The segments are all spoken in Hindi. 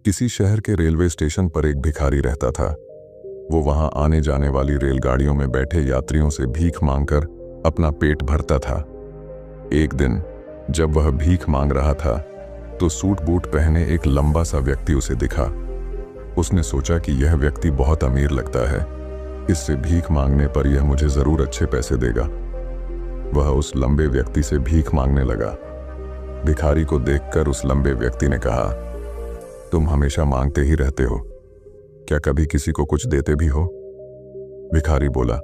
किसी शहर के रेलवे स्टेशन पर एक भिखारी रहता था। वो वहां आने जाने वाली रेलगाड़ियों में बैठे यात्रियों से भीख मांगकर अपना पेट भरता था। एक दिन जब वह भीख मांग रहा था तो सूट बूट पहने एक लंबा सा व्यक्ति उसे दिखा। उसने सोचा कि यह व्यक्ति बहुत अमीर लगता है, इससे भीख मांगने पर यह मुझे जरूर अच्छे पैसे देगा। वह उस लंबे व्यक्ति से भीख मांगने लगा। भिखारी को देखकर उस लंबे व्यक्ति ने कहा, तुम हमेशा मांगते ही रहते हो, क्या कभी किसी को कुछ देते भी हो? भिखारी बोला,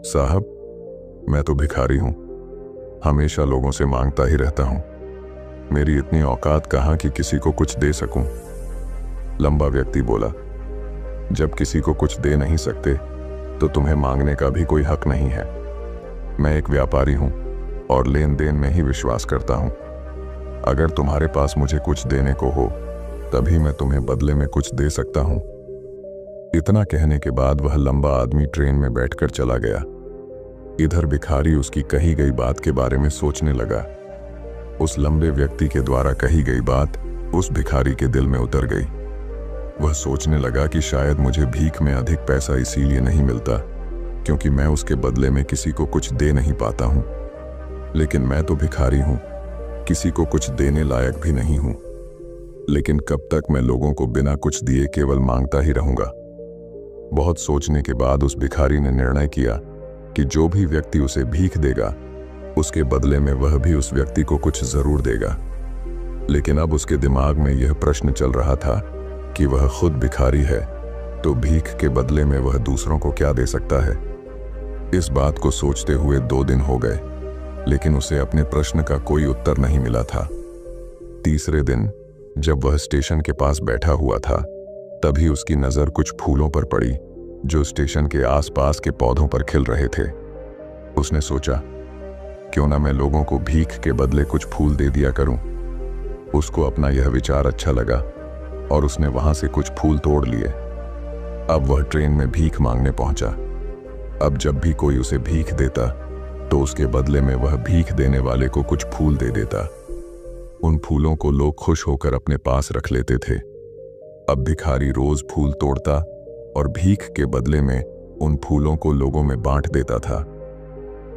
साहब मैं तो भिखारी हूं, हमेशा लोगों से मांगता ही रहता हूं, मेरी इतनी औकात कहां कि किसी को कुछ दे सकूं। लंबा व्यक्ति बोला, जब किसी को कुछ दे नहीं सकते तो तुम्हें मांगने का भी कोई हक नहीं है। मैं एक व्यापारी हूं और लेन देन में ही विश्वास करता हूं। अगर तुम्हारे पास मुझे कुछ देने को हो तभी मैं तुम्हें बदले में कुछ दे सकता हूं। इतना कहने के बाद वह लंबा आदमी ट्रेन में बैठकर चला गया। इधर भिखारी उसकी कही गई बात के बारे में सोचने लगा। उस लंबे व्यक्ति के द्वारा कही गई बात उस भिखारी के दिल में उतर गई। वह सोचने लगा कि शायद मुझे भीख में अधिक पैसा इसीलिए नहीं मिलता क्योंकि मैं उसके बदले में किसी को कुछ दे नहीं पाता हूं। लेकिन मैं तो भिखारी हूं, किसी को कुछ देने लायक भी नहीं हूं। लेकिन कब तक मैं लोगों को बिना कुछ दिए केवल मांगता ही रहूंगा? बहुत सोचने के बाद उस भिखारी ने निर्णय किया कि जो भी व्यक्ति उसे भीख देगा उसके बदले में वह भी उस व्यक्ति को कुछ जरूर देगा। लेकिन अब उसके दिमाग में यह प्रश्न चल रहा था कि वह खुद भिखारी है तो भीख के बदले में वह दूसरों को क्या दे सकता है। इस बात को सोचते हुए 2 दिन हो गए, लेकिन उसे अपने प्रश्न का कोई उत्तर नहीं मिला था। तीसरे दिन जब वह स्टेशन के पास बैठा हुआ था तभी उसकी नजर कुछ फूलों पर पड़ी जो स्टेशन के आसपास के पौधों पर खिल रहे थे। उसने सोचा, क्यों ना मैं लोगों को भीख के बदले कुछ फूल दे दिया करूं। उसको अपना यह विचार अच्छा लगा और उसने वहां से कुछ फूल तोड़ लिए। अब वह ट्रेन में भीख मांगने पहुंचा। अब जब भी कोई उसे भीख देता तो उसके बदले में वह भीख देने वाले को कुछ फूल दे देता। उन फूलों को लोग खुश होकर अपने पास रख लेते थे। अब भिखारी रोज फूल तोड़ता और भीख के बदले में उन फूलों को लोगों में बांट देता था।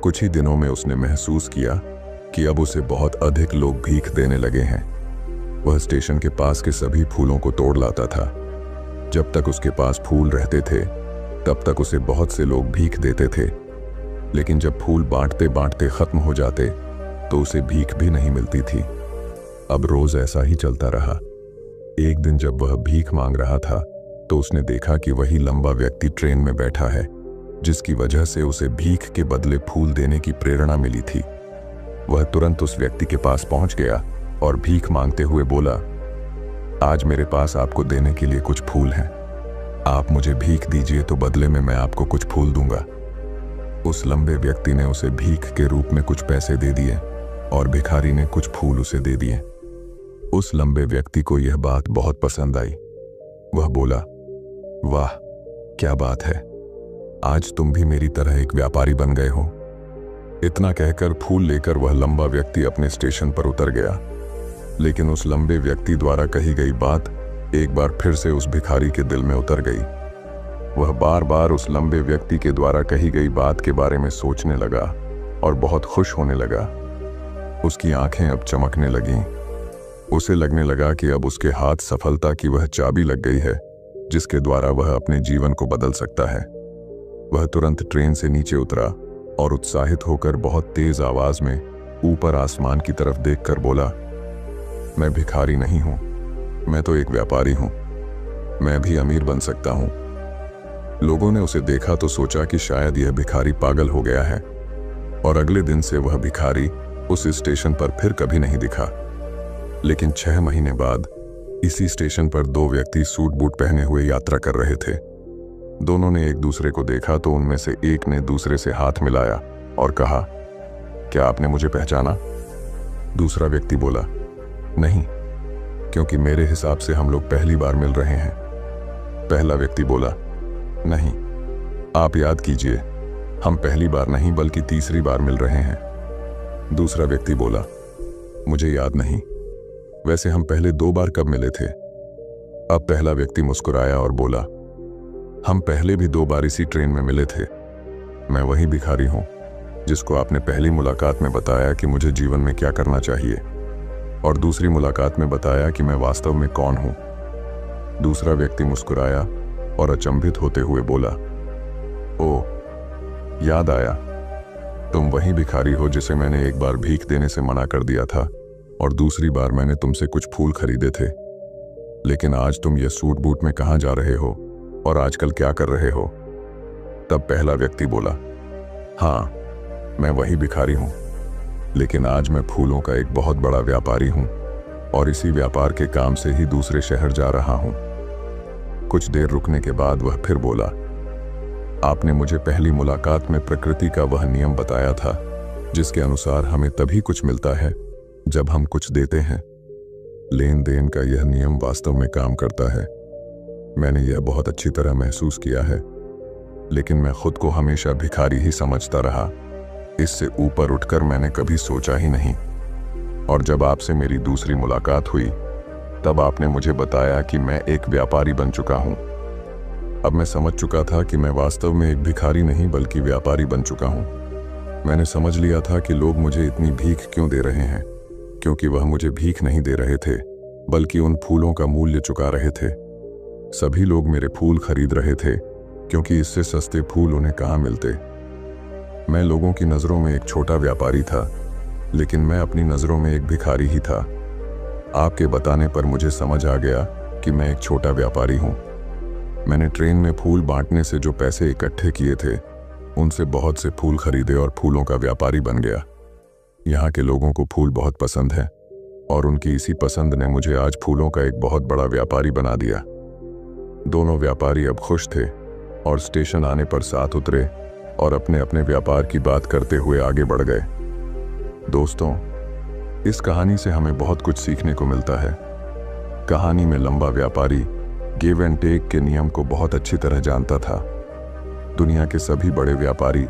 कुछ ही दिनों में उसने महसूस किया कि अब उसे बहुत अधिक लोग भीख देने लगे हैं। वह स्टेशन के पास के सभी फूलों को तोड़ लाता था। जब तक उसके पास फूल रहते थे तब तक उसे बहुत से लोग भीख देते थे, लेकिन जब फूल बांटते बांटते खत्म हो जाते तो उसे भीख भी नहीं मिलती थी। अब रोज ऐसा ही चलता रहा। एक दिन जब वह भीख मांग रहा था तो उसने देखा कि वही लंबा व्यक्ति ट्रेन में बैठा है जिसकी वजह से उसे भीख के बदले फूल देने की प्रेरणा मिली थी। वह तुरंत उस व्यक्ति के पास पहुंच गया और भीख मांगते हुए बोला, आज मेरे पास आपको देने के लिए कुछ फूल हैं, आप मुझे भीख दीजिए तो बदले में मैं आपको कुछ फूल दूंगा। उस लंबे व्यक्ति ने उसे भीख के रूप में कुछ पैसे दे दिए और भिखारी ने कुछ फूल उसे दे दिए। उस लंबे व्यक्ति को यह बात बहुत पसंद आई। वह बोला, वाह क्या बात है, आज तुम भी मेरी तरह एक व्यापारी बन गए हो। इतना कहकर फूल लेकर वह लंबा व्यक्ति अपने स्टेशन पर उतर गया। लेकिन उस लंबे व्यक्ति द्वारा कही गई बात एक बार फिर से उस भिखारी के दिल में उतर गई। वह बार बार उस लंबे व्यक्ति के द्वारा कही गई बात के बारे में सोचने लगा और बहुत खुश होने लगा। उसकी आंखें अब चमकने लगीं। उसे लगने लगा कि अब उसके हाथ सफलता की वह चाबी लग गई है जिसके द्वारा वह अपने जीवन को बदल सकता है। वह तुरंत ट्रेन से नीचे उतरा और उत्साहित होकर बहुत तेज आवाज में ऊपर आसमान की तरफ देखकर बोला, मैं भिखारी नहीं हूं, मैं तो एक व्यापारी हूं, मैं भी अमीर बन सकता हूं। लोगों ने उसे देखा तो सोचा कि शायद यह भिखारी पागल हो गया है और अगले दिन से वह भिखारी उस स्टेशन पर फिर कभी नहीं दिखा। लेकिन 6 महीने बाद इसी स्टेशन पर 2 व्यक्ति सूट बूट पहने हुए यात्रा कर रहे थे। दोनों ने एक दूसरे को देखा तो उनमें से एक ने दूसरे से हाथ मिलाया और कहा, क्या आपने मुझे पहचाना? दूसरा व्यक्ति बोला, नहीं, क्योंकि मेरे हिसाब से हम लोग पहली बार मिल रहे हैं। पहला व्यक्ति बोला, नहीं, आप याद कीजिए, हम पहली बार नहीं बल्कि तीसरी बार मिल रहे हैं। दूसरा व्यक्ति बोला, मुझे याद नहीं, वैसे हम पहले 2 बार कब मिले थे? अब पहला व्यक्ति मुस्कुराया और बोला, हम पहले भी 2 बार इसी ट्रेन में मिले थे। मैं वही भिखारी हूं जिसको आपने पहली मुलाकात में बताया कि मुझे जीवन में क्या करना चाहिए, और दूसरी मुलाकात में बताया कि मैं वास्तव में कौन हूं। दूसरा व्यक्ति मुस्कुराया और अचंभित होते हुए बोला, ओ, याद आया, तुम वही भिखारी हो जिसे मैंने एक बार भीख देने से मना कर दिया था और दूसरी बार मैंने तुमसे कुछ फूल खरीदे थे। लेकिन आज तुम ये सूट बूट में कहाँ जा रहे हो और आजकल क्या कर रहे हो? तब पहला व्यक्ति बोला, हाँ, मैं वही भिखारी हूं, लेकिन आज मैं फूलों का एक बहुत बड़ा व्यापारी हूं और इसी व्यापार के काम से ही दूसरे शहर जा रहा हूं। कुछ देर रुकने के बाद वह फिर बोला, आपने मुझे पहली मुलाकात में प्रकृति का वह नियम बताया था जिसके अनुसार हमें तभी कुछ मिलता है जब हम कुछ देते हैं। लेन देन का यह नियम वास्तव में काम करता है। मैंने यह बहुत अच्छी तरह महसूस किया है, लेकिन मैं खुद को हमेशा भिखारी ही समझता रहा। इससे ऊपर उठकर मैंने कभी सोचा ही नहीं। और जब आपसे मेरी दूसरी मुलाकात हुई तब आपने मुझे बताया कि मैं एक व्यापारी बन चुका हूं। अब मैं समझ चुका था कि मैं वास्तव में एक भिखारी नहीं बल्कि व्यापारी बन चुका हूं। मैंने समझ लिया था कि लोग मुझे इतनी भीख क्यों दे रहे हैं, क्योंकि वह मुझे भीख नहीं दे रहे थे बल्कि उन फूलों का मूल्य चुका रहे थे। सभी लोग मेरे फूल खरीद रहे थे क्योंकि इससे सस्ते फूल उन्हें कहाँ मिलते। मैं लोगों की नज़रों में एक छोटा व्यापारी था, लेकिन मैं अपनी नज़रों में एक भिखारी ही था। आपके बताने पर मुझे समझ आ गया कि मैं एक छोटा व्यापारी हूँ। मैंने ट्रेन में फूल बांटने से जो पैसे इकट्ठे किए थे उनसे बहुत से फूल खरीदे और फूलों का व्यापारी बन गया। यहाँ के लोगों को फूल बहुत पसंद है और उनकी इसी पसंद ने मुझे आज फूलों का एक बहुत बड़ा व्यापारी बना दिया। दोनों व्यापारी अब खुश थे और स्टेशन आने पर साथ उतरे और अपने अपने व्यापार की बात करते हुए आगे बढ़ गए। दोस्तों, इस कहानी से हमें बहुत कुछ सीखने को मिलता है। कहानी में लंबा व्यापारी गिव एंड टेक के नियम को बहुत अच्छी तरह जानता था। दुनिया के सभी बड़े व्यापारी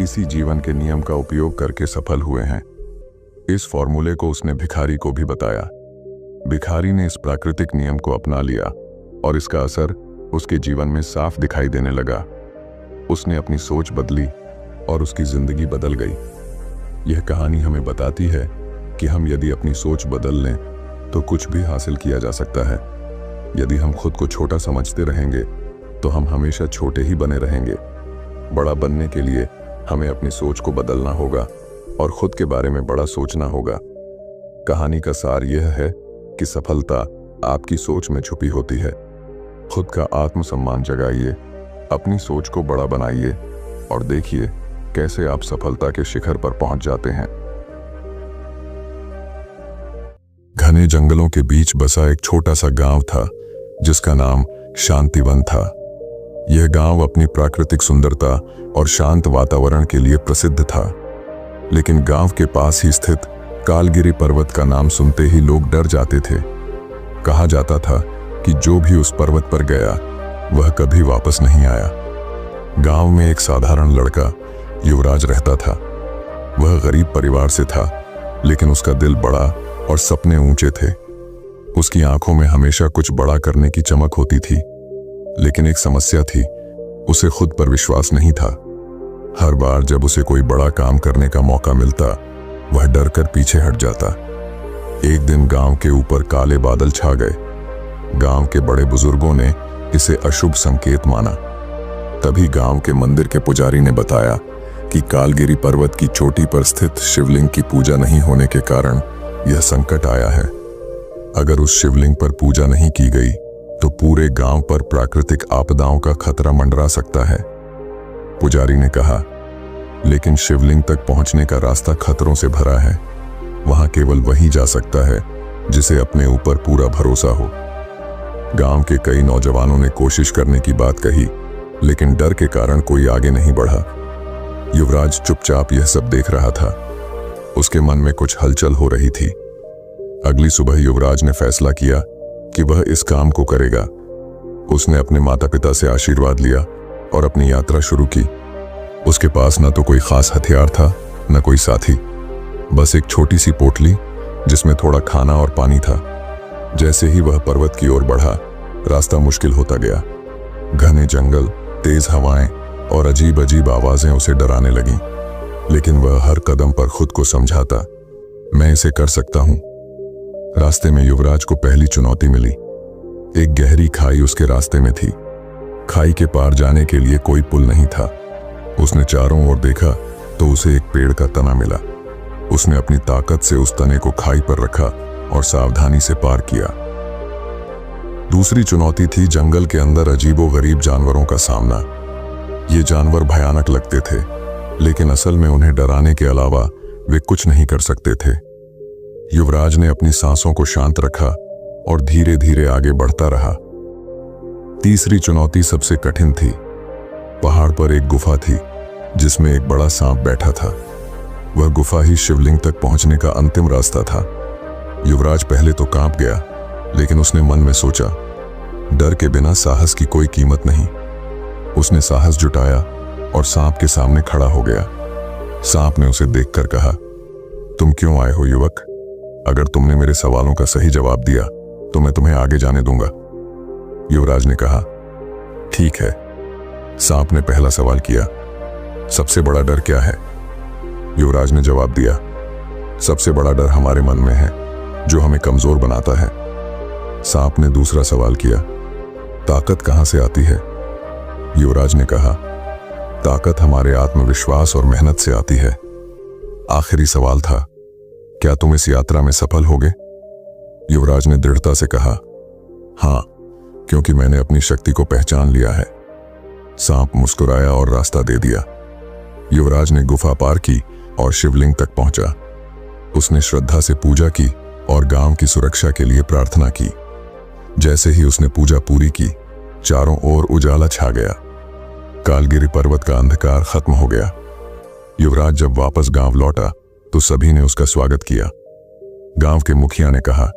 इसी जीवन के नियम का उपयोग करके सफल हुए हैं। इस फॉर्मूले को उसने भिखारी को भी बताया। भिखारी ने इस प्राकृतिक नियम को अपना लिया और इसका असर उसके जीवन में साफ दिखाई देने लगा। उसने अपनी सोच बदली और उसकी जिंदगी बदल गई। यह कहानी हमें बताती है कि हम यदि अपनी सोच बदल लें तो कुछ भी हासिल किया जा सकता है। यदि हम खुद को छोटा समझते रहेंगे तो हम हमेशा छोटे ही बने रहेंगे। बड़ा बनने के लिए हमें अपनी सोच को बदलना होगा और खुद के बारे में बड़ा सोचना होगा। कहानी का सार यह है कि सफलता आपकी सोच में छुपी होती है। खुद का आत्मसम्मान जगाइए, अपनी सोच को बड़ा बनाइए और देखिए कैसे आप सफलता के शिखर पर पहुंच जाते हैं। घने जंगलों के बीच बसा एक छोटा सा गांव था जिसका नाम शांतिवन था। यह गांव अपनी प्राकृतिक सुंदरता और शांत वातावरण के लिए प्रसिद्ध था, लेकिन गांव के पास ही स्थित कालगिरी पर्वत का नाम सुनते ही लोग डर जाते थे। कहा जाता था कि जो भी उस पर्वत पर गया वह कभी वापस नहीं आया। गांव में एक साधारण लड़का युवराज रहता था। वह गरीब परिवार से था, लेकिन उसका दिल बड़ा और सपने ऊंचे थे। उसकी आंखों में हमेशा कुछ बड़ा करने की चमक होती थी, लेकिन एक समस्या थी, उसे खुद पर विश्वास नहीं था। हर बार जब उसे कोई बड़ा काम करने का मौका मिलता, वह डर कर पीछे हट जाता। एक दिन गांव के ऊपर काले बादल छा गए। गांव के बड़े बुजुर्गों ने इसे अशुभ संकेत माना। तभी गांव के मंदिर के पुजारी ने बताया कि कालगिरी पर्वत की चोटी पर स्थित शिवलिंग की पूजा नहीं होने के कारण यह संकट आया है। अगर उस शिवलिंग पर पूजा नहीं की गई तो पूरे गांव पर प्राकृतिक आपदाओं का खतरा मंडरा सकता है। पुजारी ने कहा, लेकिन शिवलिंग तक पहुंचने का रास्ता खतरों से भरा है। वहां केवल वही जा सकता है जिसे अपने ऊपर पूरा भरोसा हो। गांव के कई नौजवानों ने कोशिश करने की बात कही, लेकिन डर के कारण कोई आगे नहीं बढ़ा। युवराज चुपचाप यह सब देख रहा था। उसके मन में कुछ हलचल हो रही थी। अगली सुबह युवराज ने फैसला किया कि वह इस काम को करेगा। उसने अपने माता पिता से आशीर्वाद लिया और अपनी यात्रा शुरू की। उसके पास न तो कोई खास हथियार था, न कोई साथी, बस एक छोटी सी पोटली जिसमें थोड़ा खाना और पानी था। जैसे ही वह पर्वत की ओर बढ़ा, रास्ता मुश्किल होता गया। घने जंगल, तेज हवाएं और अजीब अजीब आवाजें उसे डराने लगीं, लेकिन वह हर कदम पर खुद को समझाता, मैं इसे कर सकता हूं। रास्ते में युवराज को पहली चुनौती मिली। एक गहरी खाई उसके रास्ते में थी। खाई के पार जाने के लिए कोई पुल नहीं था। उसने चारों ओर देखा तो उसे एक पेड़ का तना मिला। उसने अपनी ताकत से उस तने को खाई पर रखा और सावधानी से पार किया। दूसरी चुनौती थी जंगल के अंदर अजीबोगरीब जानवरों का सामना। ये जानवर भयानक लगते थे, लेकिन असल में उन्हें डराने के अलावा वे कुछ नहीं कर सकते थे। युवराज ने अपनी सांसों को शांत रखा और धीरे धीरे आगे बढ़ता रहा। तीसरी चुनौती सबसे कठिन थी। पहाड़ पर एक गुफा थी जिसमें एक बड़ा सांप बैठा था। वह गुफा ही शिवलिंग तक पहुंचने का अंतिम रास्ता था। युवराज पहले तो कांप गया, लेकिन उसने मन में सोचा, डर के बिना साहस की कोई कीमत नहीं। उसने साहस जुटाया और सांप के सामने खड़ा हो गया। सांप ने उसे देखकर कहा, तुम क्यों आए हो युवक? अगर तुमने मेरे सवालों का सही जवाब दिया तो मैं तुम्हें आगे जाने दूंगा। युवराज ने कहा, ठीक है। सांप ने पहला सवाल किया, सबसे बड़ा डर क्या है? युवराज ने जवाब दिया, सबसे बड़ा डर हमारे मन में है, जो हमें कमजोर बनाता है। सांप ने दूसरा सवाल किया, ताकत कहां से आती है? युवराज ने कहा, ताकत हमारे आत्मविश्वास और मेहनत से आती है। आखिरी सवाल था, क्या तुम इस यात्रा में सफल होगे? युवराज ने दृढ़ता से कहा, हां, क्योंकि मैंने अपनी शक्ति को पहचान लिया है। सांप मुस्कुराया और रास्ता दे दिया। युवराज ने गुफा पार की और शिवलिंग तक पहुंचा। उसने श्रद्धा से पूजा की और गांव की सुरक्षा के लिए प्रार्थना की। जैसे ही उसने पूजा पूरी की, चारों ओर उजाला छा गया। कालगिरी पर्वत का अंधकार खत्म हो गया। युवराज जब वापस गांव लौटा तो सभी ने उसका स्वागत किया। गांव के मुखिया ने कहा,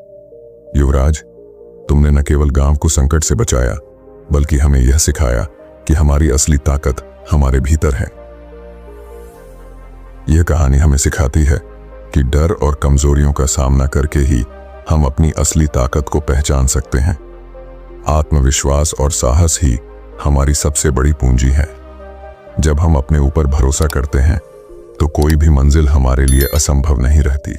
युवराज, तुमने न केवल गांव को संकट से बचाया, बल्कि हमें यह सिखाया कि हमारी असली ताकत हमारे भीतर है। यह कहानी हमें सिखाती है कि डर और कमजोरियों का सामना करके ही हम अपनी असली ताकत को पहचान सकते हैं। आत्मविश्वास और साहस ही हमारी सबसे बड़ी पूंजी है। जब हम अपने ऊपर भरोसा करते हैं तो कोई भी मंजिल हमारे लिए असंभव नहीं रहती।